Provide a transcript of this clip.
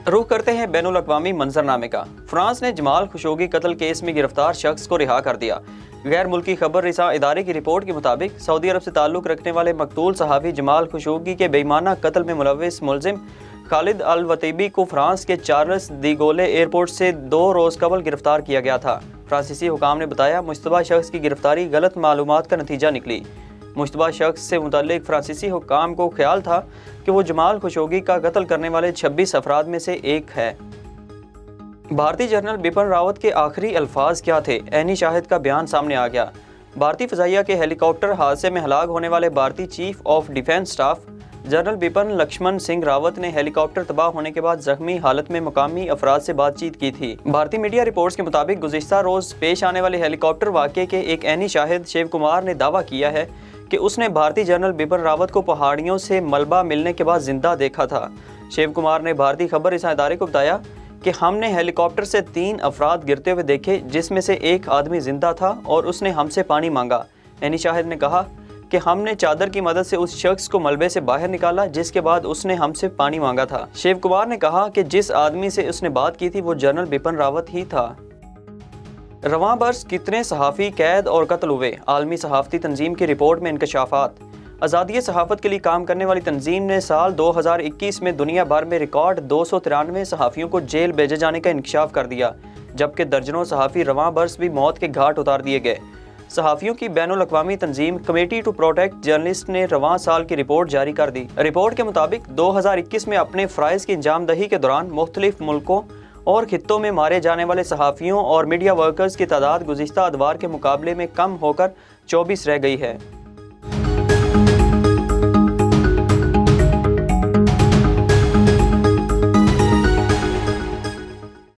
रुख करते हैं बैनुल अक़वामी मंजरनामे का। फ्रांस ने जमाल खशोगी कत्ल केस में गिरफ्तार शख्स को रिहा कर दिया। गैर मुल्की खबर रिसा इदारे की रिपोर्ट के मुताबिक सऊदी अरब से ताल्लुक़ रखने वाले मकतूल सहाफ़ी जमाल खशोगी के बेईमाना कत्ल में मुलव्विस मुलजिम खालिद अल वतीबी को फ्रांस के चार्ल्स दी गोले एयरपोर्ट से 2 रोज़ कबल गिरफ्तार किया गया था। फ्रांसीसी हुकाम ने बताया, मुश्तबा शख्स की गिरफ्तारी गलत मालूमात का नतीजा निकली। मुश्तबा शख्स से मुतल्लिक फ्रांसीसी हुकाम को ख्याल था कि वो जमाल खशोगी का कत्ल करने वाले 26 अफराद में से एक है। भारतीय जनरल बिपिन रावत के आखिरी अल्फाज क्या थे? ऐनी शाहिद का बयान सामने आ गया। भारतीय फ़ज़ाइया के हेलीकॉप्टर हादसे में हलाक होने वाले भारतीय chief of defence staff general Bipin Laxman Singh Rawat ने हेलीकॉप्टर तबाह होने के बाद जख्मी हालत में मुकामी अफराद से बातचीत की थी। भारतीय मीडिया रिपोर्ट्स के मुताबिक गुज़िश्ता रोज़ पेश आने वाले हेलीकॉप्टर वाक़े के एक ऐनी शाहिद शिव कुमार ने दावा किया है कि उसने भारतीय जनरल बिपिन रावत को पहाड़ियों से मलबा मिलने के बाद जिंदा देखा था। शिव कुमार ने भारतीय खबर रिसा इदारे को बताया कि हमने हेलीकॉप्टर से 3 अफराद गिरते हुए देखे, जिसमें से एक आदमी जिंदा था और उसने हमसे पानी मांगा। ऐनी शाहिद ने कहा कि हमने चादर की मदद से उस शख्स को मलबे से बाहर निकाला, जिसके बाद उसने हमसे पानी मांगा था। शिव कुमार ने कहा कि जिस आदमी से उसने बात की थी वो जनरल बिपिन रावत ही था। रवां बरस कितने सहाफ़ी कैद और कत्ल हुए? आलमी सहाफ़ती तंजीम की रिपोर्ट में इंकशाफात। आज़ादी सहाफ़त के लिए काम करने वाली तंजीम ने साल 2021 में दुनिया भर में रिकॉर्ड 293 सहाफ़ियों को जेल भेजे जाने का इंकशाफ कर दिया, जबकि दर्जनों सहाफ़ी रवां बरस भी मौत के घाट उतार दिए गए। सहाफ़ियों की बैनुल अक़वामी तंजीम कमेटी टू प्रोटेक्ट जर्नलिस्ट ने रवां साल की रिपोर्ट जारी कर दी। रिपोर्ट के मुताबिक 2021 में अपने फ़राइज़ की अंजामदही के दौरान मुख्तलिफ मुल्कों और खित्तों में मारे जाने वाले सहाफ़ियों और मीडिया वर्कर्स की तादाद गुज़िश्ता अदवार के मुकाबले में कम होकर 24 रह गई है।